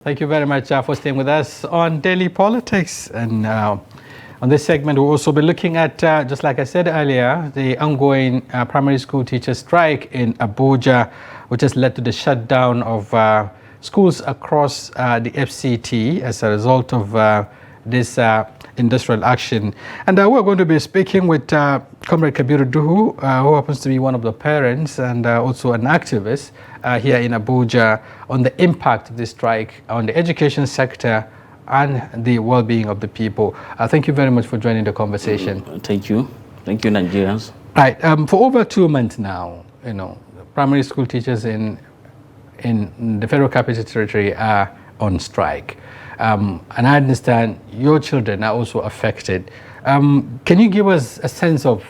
Thank you very much for staying with us on Daily Politics. And on this segment, we'll also be looking at, just like I said earlier, the ongoing primary school teacher strike in Abuja, which has led to the shutdown of schools across the FCT as a result of this industrial action. And we're going to be speaking with Comrade Kabiru Duhu, who happens to be one of the parents and also an activist here in Abuja, on the impact of this strike on the education sector and the well-being of the people. Thank you very much for joining the conversation. Thank you. Thank you, Nigerians. Right. For over 2 months now, primary school teachers in the Federal Capital Territory are on strike. And I understand your children are also affected. Can you give us a sense of,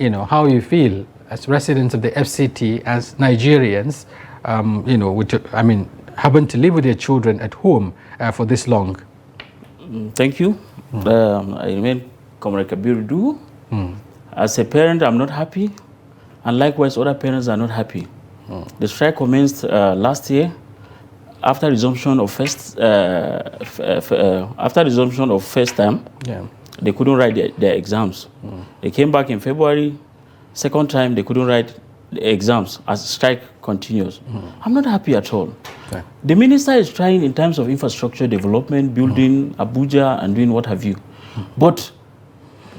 how you feel as residents of the FCT, as Nigerians, having to live with their children at home for this long? Thank you. I remain Comrade Kabiru Duhu. As a parent, I'm not happy, and likewise, other parents are not happy. The strike commenced last year after resumption of first term. Yeah. They couldn't write their exams. They came back in February. Second time, they couldn't write the exams as the strike continues. I'm not happy at all. Okay. The minister is trying in terms of infrastructure development, building Abuja and doing what have you. But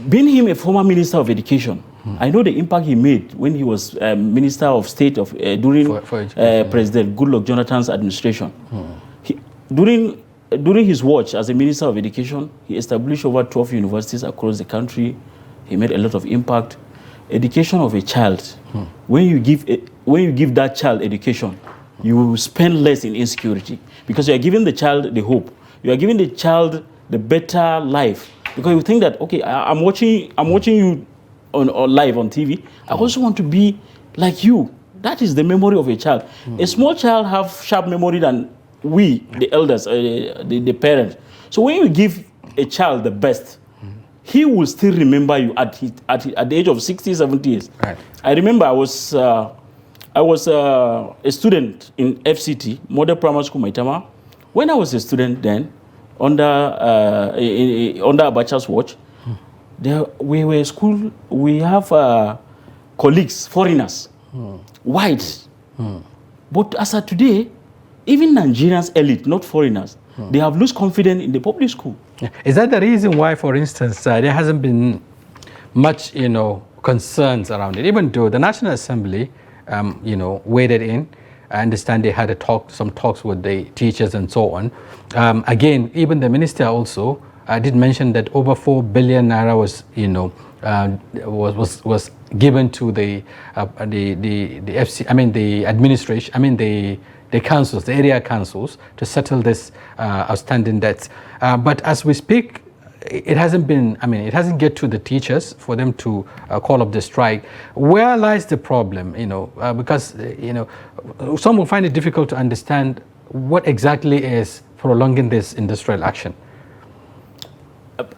being him a former minister of education, I know the impact he made when he was Minister of State during President Goodluck Jonathan's administration. During his watch as a Minister of Education, he established over 12 universities across the country. He made a lot of impact. Education of a child, when you give that child education, you will spend less in insecurity because you are giving the child the hope. You are giving the child the better life because you think that, okay, I'm watching you on live on TV. I also want to be like you. That is the memory of a child. A small child have sharp memory than we, the elders, the parents. So when you give a child the best, he will still remember you at the age of 60, 70 years. Right. I remember I was a student in FCT, Model Primary School, Maitama. When I was a student then, under Abacha's watch, we were school. We have colleagues, foreigners, whites. But as of today, even Nigerians elite, not foreigners, they have lost confidence in the public school. Is that the reason why, for instance, there hasn't been much, concerns around it, even though the National Assembly, waded in? I understand they had some talks with the teachers and so on. Again, even the minister also did mention that over 4 billion naira was given to the FC. The administration. The councils, the area councils, to settle this outstanding debts. But as we speak, it hasn't get to the teachers for them to call up the strike. Where lies the problem? Because some will find it difficult to understand what exactly is prolonging this industrial action.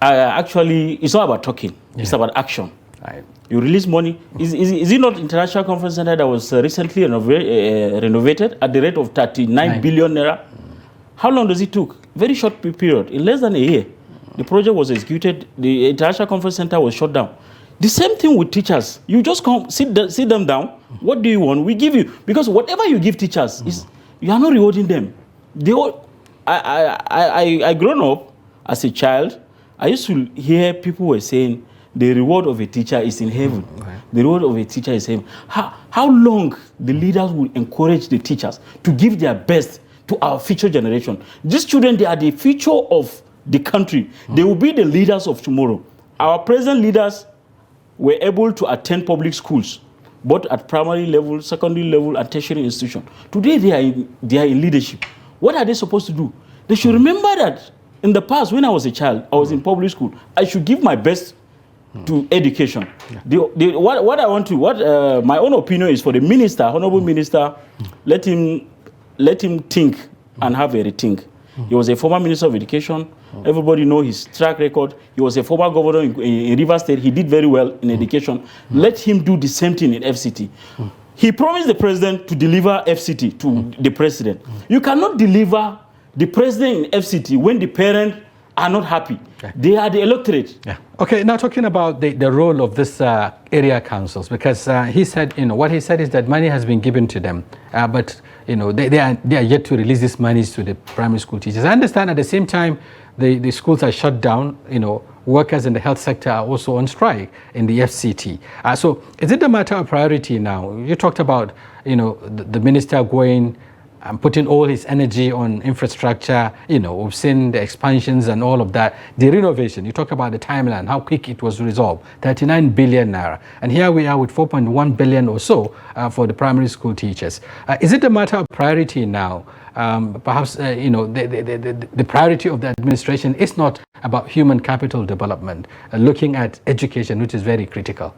Actually, it's not about talking. Yeah. It's about action. Right. You release money. Is it not International Conference Center that was recently renovated at the rate of 39 billion naira? How long does it took? Very short period. In less than a year, the project was executed. The International Conference Center was shut down. The same thing with teachers. You just come, sit them down. What do you want? We give you. Because whatever you give teachers, you are not rewarding them. I grown up as a child. I used to hear people were saying, the reward of a teacher is in heaven. Okay. The reward of a teacher is heaven. How long the leaders will encourage the teachers to give their best to our future generation? These children, they are the future of the country. They will be the leaders of tomorrow. Our present leaders were able to attend public schools, both at primary level, secondary level, and tertiary institution. Today, they are in leadership. What are they supposed to do? They should remember that in the past, when I was a child, I was in public school. I should give my best to education. What my own opinion is for the minister, honorable minister, let him think and have a rethink. He was a former minister of education. Everybody know his track record. He was a former governor in Rivers State. He did very well in education. Let him do the same thing in FCT. He promised the president to deliver FCT to the president. You cannot deliver the president in FCT, when the parents are not happy, they are the electorate. Yeah. Okay, now talking about the role of this area councils, because he said, what he said is that money has been given to them, but, they are yet to release these monies to the primary school teachers. I understand at the same time, the schools are shut down, workers in the health sector are also on strike in the FCT. So is it a matter of priority now? You talked about, the minister going and putting all his energy on infrastructure. We've seen the expansions and all of that. The renovation, you talk about the timeline, how quick it was resolved, 39 billion naira. And here we are with 4.1 billion or so for the primary school teachers. Is it a matter of priority now? Perhaps, the priority of the administration is not about human capital development, looking at education, which is very critical.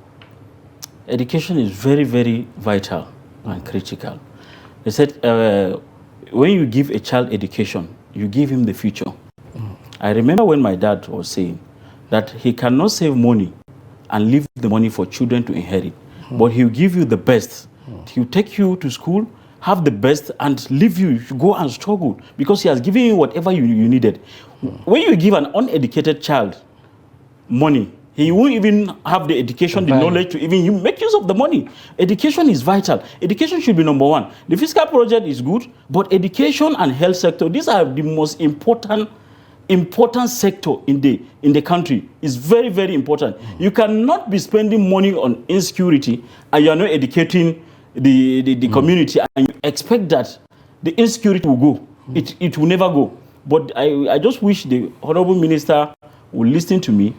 Education is very, very vital and critical. They said, when you give a child education, you give him the future. I remember when my dad was saying that he cannot save money and leave the money for children to inherit, but he'll give you the best. He'll take you to school, have the best, and leave you to go and struggle, because he has given you whatever you needed. When you give an uneducated child money, he won't even have the education, the knowledge to even make use of the money. Education is vital. Education should be number one. The fiscal project is good, but education and health sector, these are the most important sector in the country. It's very, very important. You cannot be spending money on insecurity and you are not educating the community, and you expect that the insecurity will go. It will never go. But I just wish the Honorable Minister will listen to me.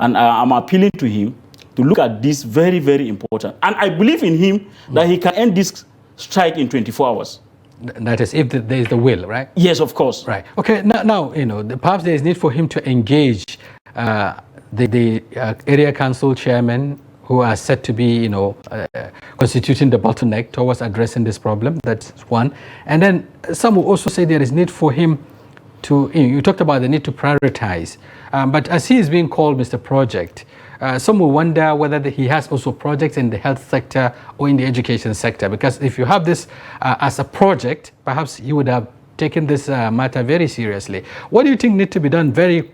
And I'm appealing to him to look at this very, very important. And I believe in him that he can end this strike in 24 hours. That is, if there is the will, right? Yes, of course. Right. Okay. Now perhaps there is need for him to engage the area council chairman, who are said to be, constituting the bottleneck towards addressing this problem. That's one. And then some will also say there is need for him to, you talked about the need to prioritize, but as he is being called Mr. Project, some will wonder whether he has also projects in the health sector or in the education sector, because if you have this as a project, perhaps you would have taken this matter very seriously. What do you think needs to be done very,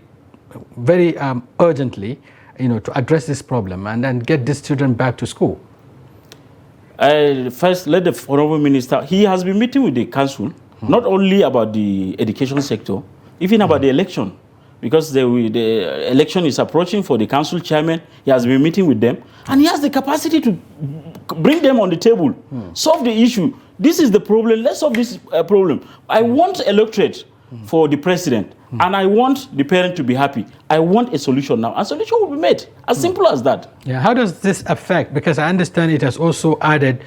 very urgently, to address this problem and then get these children back to school? First, let the Honorable Minister, he has been meeting with the council, not only about the education sector, even about the election, because the election is approaching for the council chairman. He has been meeting with them, and he has the capacity to bring them on the table, solve the issue. This is the problem. Let's solve this problem. I want electorate for the president, and I want the parent to be happy. I want a solution now. A solution will be made. As simple as that. Yeah. How does this affect? Because I understand it has also added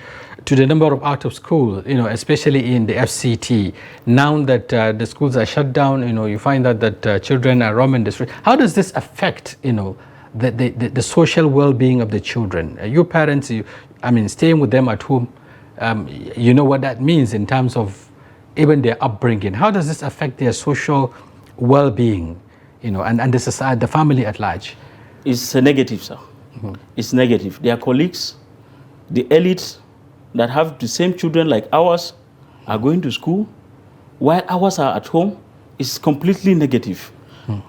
to the number of out of school, especially in the FCT. Now that the schools are shut down, you find that children are roaming the street. How does this affect, the social well-being of the children? Your parents, staying with them at home, you know what that means in terms of even their upbringing. How does this affect their social well-being, and the society, the family at large? It's negative, sir. It's negative. Their colleagues, the elites that have the same children like ours are going to school, while ours are at home. It's completely negative.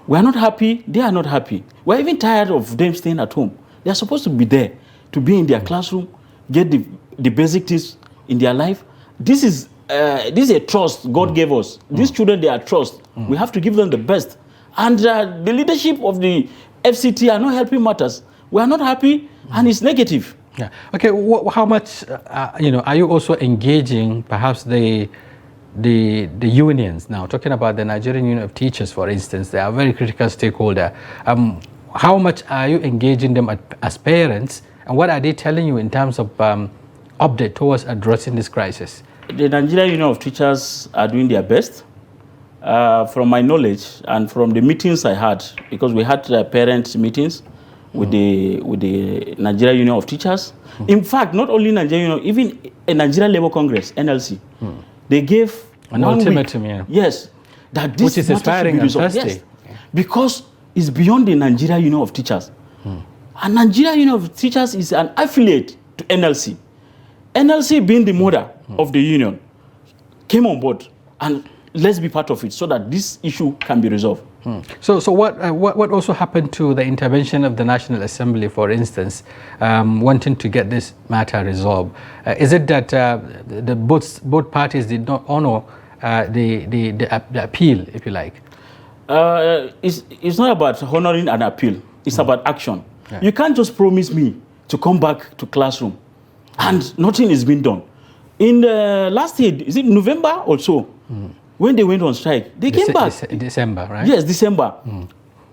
We are not happy. They are not happy. We're even tired of them staying at home. They are supposed to be there, to be in their classroom, get the basic things in their life. This is a trust God gave us. These children, they are trust. We have to give them the best. And the leadership of the FCT are not helping matters. We are not happy, and it's negative. Yeah. Okay. How much, are you also engaging perhaps the unions now? Talking about the Nigerian Union of Teachers, for instance, they are a very critical stakeholder. How much are you engaging them as parents, and what are they telling you in terms of update towards addressing this crisis? The Nigerian Union of Teachers are doing their best. From my knowledge and from the meetings I had, because we had parent meetings with the Nigerian Union of Teachers. In fact, not only Nigerian Union, even a Nigerian Labour Congress, NLC, they gave an ultimatum. Yeah. Yes, that this which is expiring on Thursday. Yes, because it's beyond the Nigerian Union of Teachers. And Nigerian Union of Teachers is an affiliate to NLC. NLC, being the mother of the union, came on board and let's be part of it so that this issue can be resolved. So what also happened to the intervention of the National Assembly, for instance, wanting to get this matter resolved? Is it that both parties did not honor the appeal, if you like? It's not about honoring an appeal. It's about action. Yeah. You can't just promise me to come back to classroom and nothing is being done. In the last year, is it November or so, when they went on strike, they came back. December, right? Yes, December.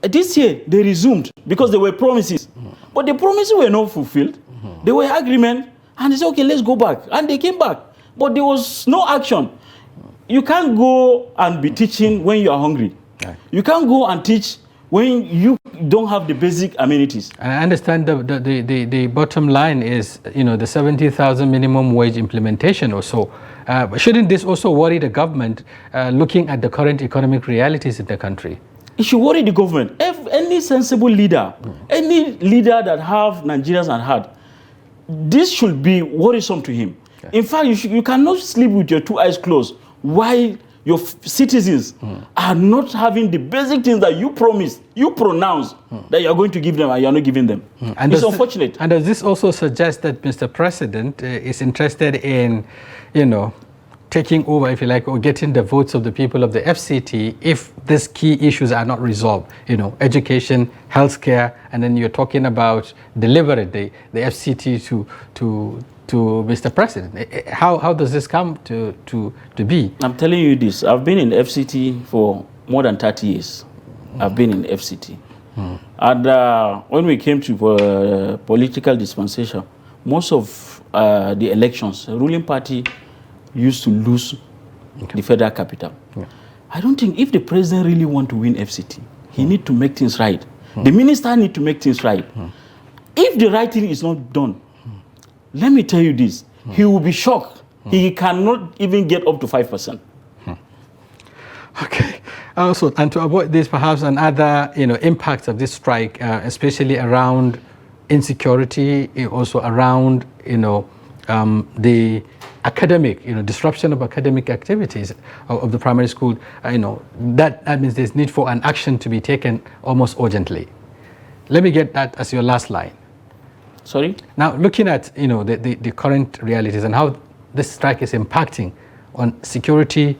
This year, they resumed because there were promises. But the promises were not fulfilled. There were agreements, and they said, okay, let's go back. And they came back. But there was no action. You can't go and be teaching when you are hungry. Right. You can't go and teach when you don't have the basic amenities. And I understand the bottom line is, the 70,000 minimum wage implementation or so. Shouldn't this also worry the government looking at the current economic realities in the country? It should worry the government. If any sensible leader, any leader that have Nigerians at heart, this should be worrisome to him. Okay. In fact, you cannot sleep with your two eyes closed while your citizens are not having the basic things that you promised, you pronounce that you're going to give them and you're not giving them. And it's unfortunate. And does this also suggest that Mr. President is interested in, taking over, if you like, or getting the votes of the people of the FCT if these key issues are not resolved? Education, healthcare, and then you're talking about delivering the FCT to Mr. President. How does this come to be? I'm telling you this. I've been in FCT for more than 30 years. I've been in FCT. And when we came to political dispensation, most of the elections, the ruling party used to lose the federal capital. Yeah. I don't think if the president really want to win FCT, he need to make things right. The minister need to make things right. If the right thing is not done, let me tell you this, he will be shocked. He cannot even get up to 5%. Okay. Also, and to avoid this, perhaps another impacts of this strike, especially around insecurity, also around the academic, disruption of academic activities of the primary school. That means there's need for an action to be taken almost urgently. Let me get that as your last line. Sorry? Now, looking at the current realities and how this strike is impacting on security,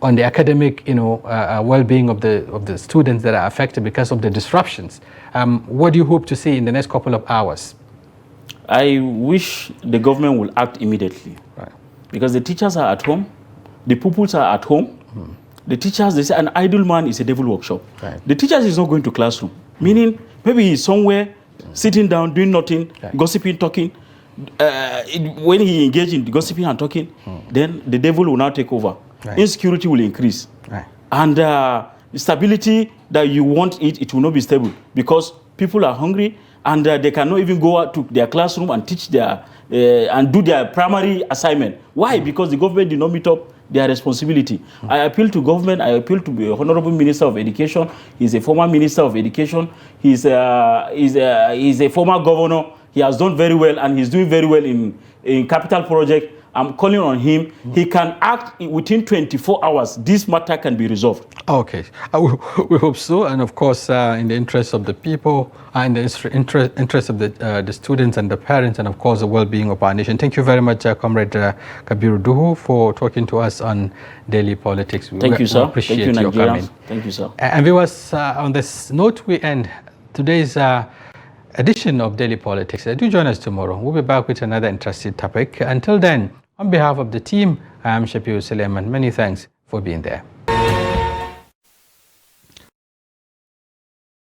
on the academic well-being of the students that are affected because of the disruptions, what do you hope to see in the next couple of hours? I wish the government will act immediately. Right. Because the teachers are at home, the pupils are at home. The teachers, they say an idle man is a devil workshop. Right. The teachers is not going to classroom, meaning maybe he's somewhere sitting down, doing nothing, gossiping, talking. When he engage in gossiping and talking, then the devil will now take over. Right. Insecurity will increase. Right. And the stability that you want it will not be stable because people are hungry and they cannot even go out to their classroom and teach their and do their primary assignment. Why? Because the government did not meet up their responsibility. I appeal to government. I appeal to the Honorable Minister of Education. He's a former Minister of Education. He's a former governor. He has done very well, and he's doing very well in capital project. I'm calling on him. He can act within 24 hours. This matter can be resolved. Okay. We hope so. And of course, in the interest of the people, in the interest of the students and the parents, and of course, the well-being of our nation. Thank you very much, Comrade Kabiru Duhu, for talking to us on Daily Politics. Thank you, sir. Appreciate Thank you, your coming. Thank you, sir. And viewers, on this note, we end today's edition of Daily Politics. Do join us tomorrow. We'll be back with another interesting topic. Until then, on behalf of the team, I am Shafi'u Suleiman. Many thanks for being there.